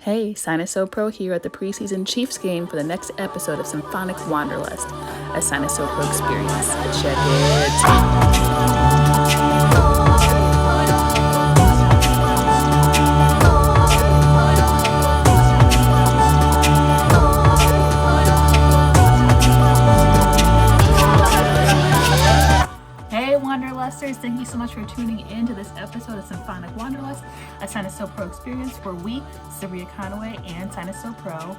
Hey, Syna So Pro here at the preseason Chiefs game for the next episode of Symphonic Wanderlust, a Syna So Pro experience. Check it. Wanderlusters, thank you so much for tuning in to this episode of Symphonic Wanderlust, a Syna So Pro experience where we, Saria Conaway and Syna So Pro,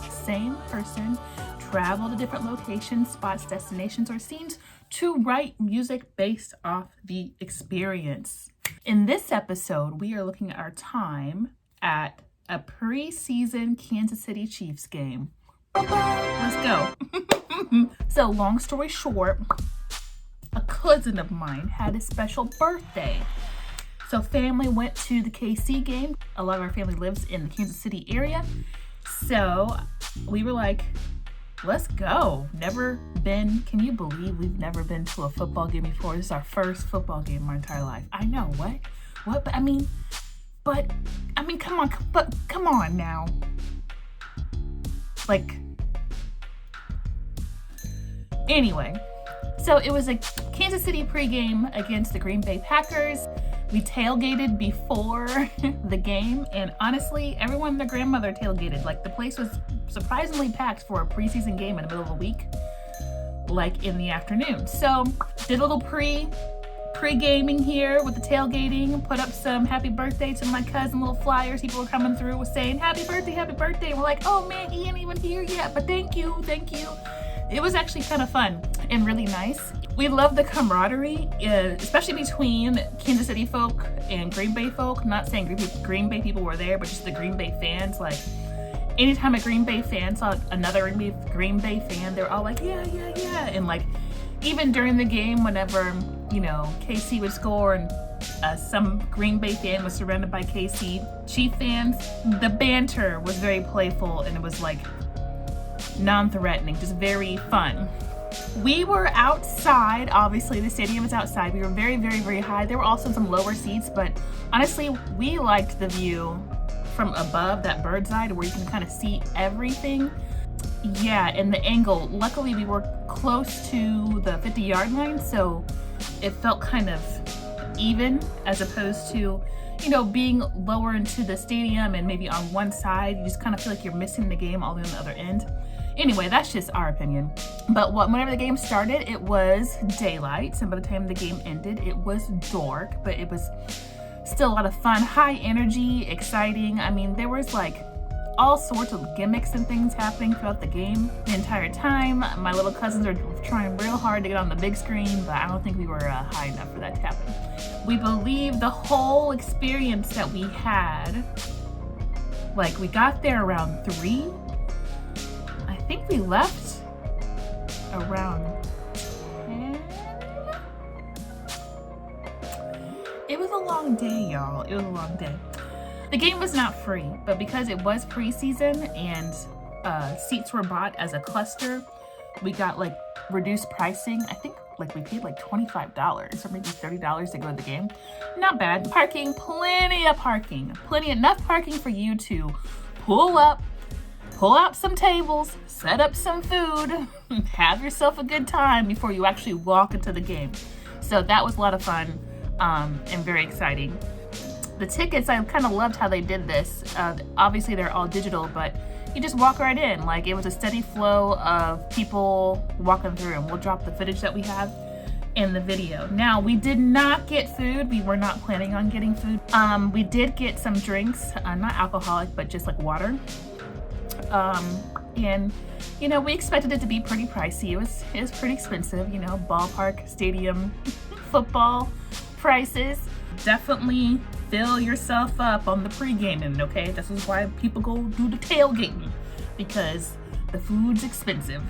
same person, travel to different locations, spots, destinations, or scenes to write music based off the experience. In this episode, we are looking at our time at a preseason Kansas City Chiefs game. Let's go. So, long story short, a cousin of mine had a special birthday. So family went to the KC game. A lot of our family lives in the Kansas City area. So we were like, let's go. Never been, can you believe we've never been to a football game before? This is our first football game in my entire life. I know, what? But I mean, come on now. Anyway. So it was a Kansas City pregame against the Green Bay Packers. We tailgated before the game, and honestly, everyone and their grandmother tailgated. The place was surprisingly packed for a preseason game in the middle of a week, in the afternoon. So did a little pre-gaming here with the tailgating, put up some happy birthday to my cousin, little flyers. People were coming through with saying, happy birthday, happy birthday. And we're like, oh man, he ain't even here yet, but thank you. It was actually kind of fun and really nice. We love the camaraderie, especially between Kansas City folk and Green Bay folk. Not saying Green Bay people were there, but just the Green Bay fans. Anytime a Green Bay fan saw another Green Bay fan, they were all like, yeah. And even during the game, whenever, KC would score and some Green Bay fan was surrounded by KC Chief fans, the banter was very playful and it was non-threatening, just very fun. We were outside. Obviously the stadium is outside. We were very, very, very high. There were also some lower seats, but honestly we liked the view from above, that bird's eye, where you can kind of see everything. Yeah, and the angle, luckily we were close to the 50-yard line, so it felt kind of even, as opposed to being lower into the stadium and maybe on one side, you just kind of feel like you're missing the game all the way on the other end. Anyway, that's just our opinion. But whenever the game started, it was daylight. So by the time the game ended, it was dark, but it was still a lot of fun, high energy, exciting. I mean, there was all sorts of gimmicks and things happening throughout the game the entire time. My little cousins are trying real hard to get on the big screen, but I don't think we were high enough for that to happen. We believe the whole experience that we had, we got there around 3. I think we left around 10. It was a long day, y'all. It was a long day. The game was not free, but because it was preseason and seats were bought as a cluster, we got reduced pricing. I think we paid $25 or maybe $30 to go to the game. Not bad. Parking, plenty of parking. Enough parking for you to pull out some tables, set up some food, have yourself a good time before you actually walk into the game. So that was a lot of fun and very exciting. The tickets, I kind of loved how they did this. Obviously, they're all digital, but you just walk right in. It was a steady flow of people walking through, and we'll drop the footage that we have in the video. Now, we did not get food. We were not planning on getting food. We did get some drinks, not alcoholic, but just water. And we expected it to be pretty pricey. It was pretty expensive, ballpark, stadium, football prices. Definitely fill yourself up on the pre-gaming, okay? This is why people go do the tailgating, because the food's expensive.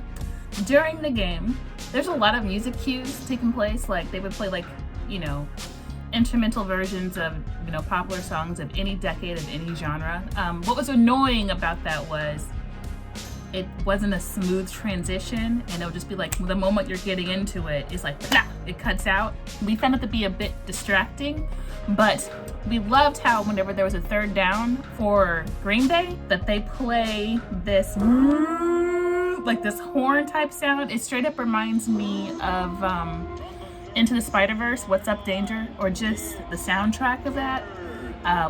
During the game, there's a lot of music cues taking place. They would play instrumental versions of popular songs of any decade, of any genre. What was annoying about that was it wasn't a smooth transition, and it'll just be like the moment you're getting into it, it's like blah, it cuts out. We found it to be a bit distracting, but we loved how whenever there was a third down for Green Bay, that they play this like this horn type sound. It straight up reminds me of Into the Spider-Verse, What's Up Danger, or just the soundtrack of that.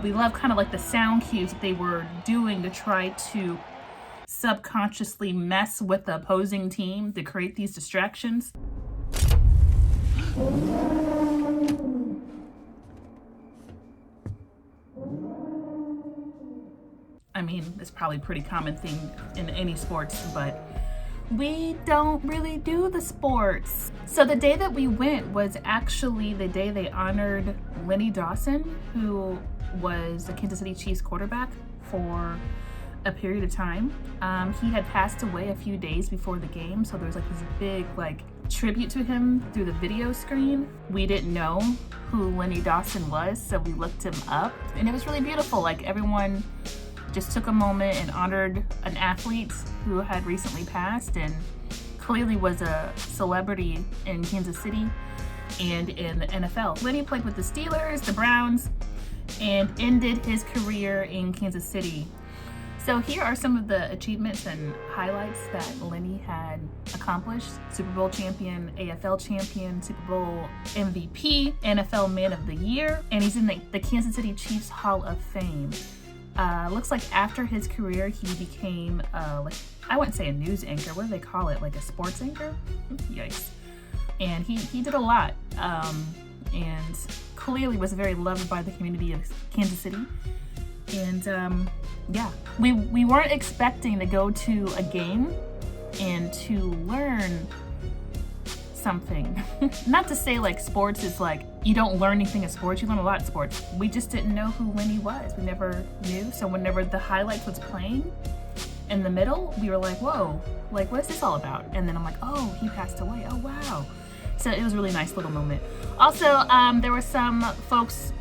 We love kind of like the sound cues that they were doing to try to subconsciously mess with the opposing team to create these distractions. I mean, it's probably a pretty common thing in any sports, but we don't really do the sports. So the day that we went was actually the day they honored Lenny Dawson, who was the Kansas City Chiefs quarterback for a period of time. He had passed away a few days before the game, so there was like this big like tribute to him through the video screen. We didn't know who Lenny Dawson was, so we looked him up, and it was really beautiful. Like, everyone just took a moment and honored an athlete who had recently passed and clearly was a celebrity in Kansas City and in the NFL. Lenny played with the Steelers, the Browns, and ended his career in Kansas City. So here are some of the achievements and highlights that Lenny had accomplished. Super Bowl champion, AFL champion, Super Bowl MVP, NFL Man of the Year, and he's in the Kansas City Chiefs Hall of Fame. Looks like after his career, he became, like, I wouldn't say a news anchor, what do they call it? Like a sports anchor? Yikes. And he did a lot, and clearly was very loved by the community of Kansas City. And yeah, we weren't expecting to go to a game and to learn something. Not to say like sports is like, you don't learn anything in sports, you learn a lot in sports. We just didn't know who Lenny was. We never knew. So whenever the highlights was playing in the middle, we were like, whoa, like what's this all about? And then I'm like, oh, he passed away. Oh, wow. So it was a really nice little moment. Also, there were some folks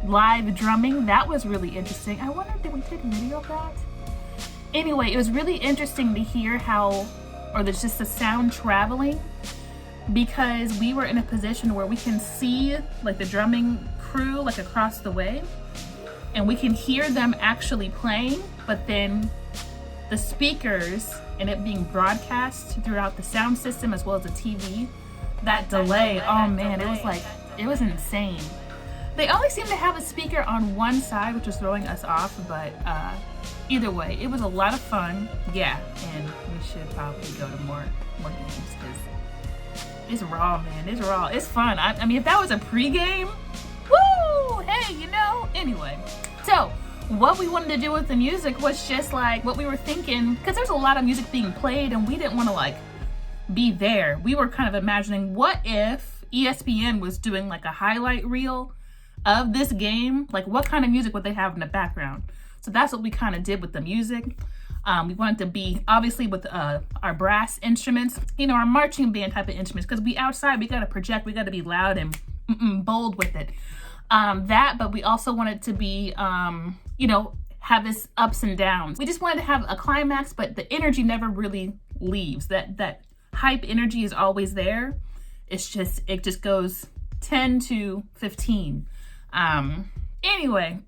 live drumming. That was really interesting. I wonder, did we take a video of that? Anyway, it was really interesting to hear how, or there's just the sound traveling, because we were in a position where we can see like the drumming crew like across the way, and we can hear them actually playing, but then the speakers and it being broadcast throughout the sound system as well as the TV, that delay, oh man, it was like, it was insane. They only seemed to have a speaker on one side, which was throwing us off, but either way, it was a lot of fun. Yeah, and we should probably go to more games, because it's raw, man. It's raw. It's fun. I mean, if that was a pregame, woo! Hey, you know? Anyway, so what we wanted to do with the music was just like what we were thinking, because there's a lot of music being played, and we didn't want to like be there. We were kind of imagining, what if ESPN was doing like a highlight reel of this game? Like, what kind of music would they have in the background? So that's what we kind of did with the music. We wanted to be obviously with our brass instruments, you know, our marching band type of instruments, because we outside, we got to project, we got to be loud and bold with it. But we also wanted to be, you know, have this ups and downs. We just wanted to have a climax, but the energy never really leaves. That hype energy is always there. It's just, it just goes 10 to 15. Anyway.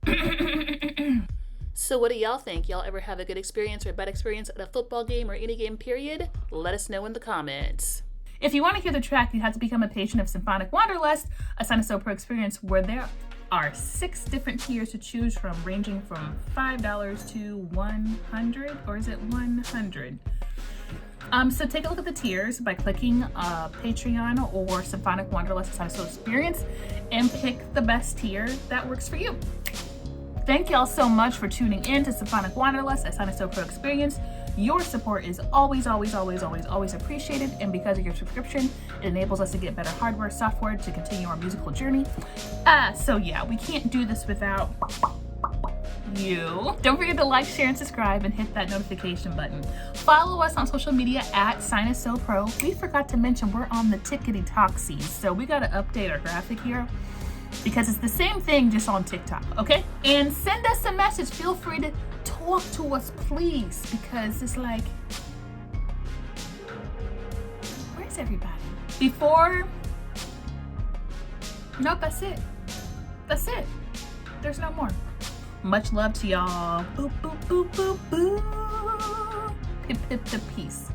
So what do y'all think? Y'all ever have a good experience or a bad experience at a football game or any game period? Let us know in the comments. If you want to hear the track, you have to become a patron of Symphonic Wanderlust, a Syna So Pro experience where there are 6 different tiers to choose from, ranging from $5 to $100, or is it 100? So take a look at the tiers by clicking Patreon or Symphonic Wanderlust Syna So experience and pick the best tier that works for you. Thank y'all so much for tuning in to Symphonic Wanderlust at Syna So Pro experience. Your support is always appreciated, and because of your subscription, it enables us to get better hardware, software to continue our musical journey. So yeah, we can't do this without you. Don't forget to like, share, and subscribe, and hit that notification button. Follow us on social media at Syna So Pro. We forgot to mention we're on the TikTok, so we gotta update our graphic here, because it's the same thing just on TikTok, okay? And send us a message. Feel free to walk to us, please, because it's like, where's everybody? Before, nope, that's it. That's it. There's no more. Much love to y'all. Boop, boop, boop, boop, boop. Pip, pip, the peace.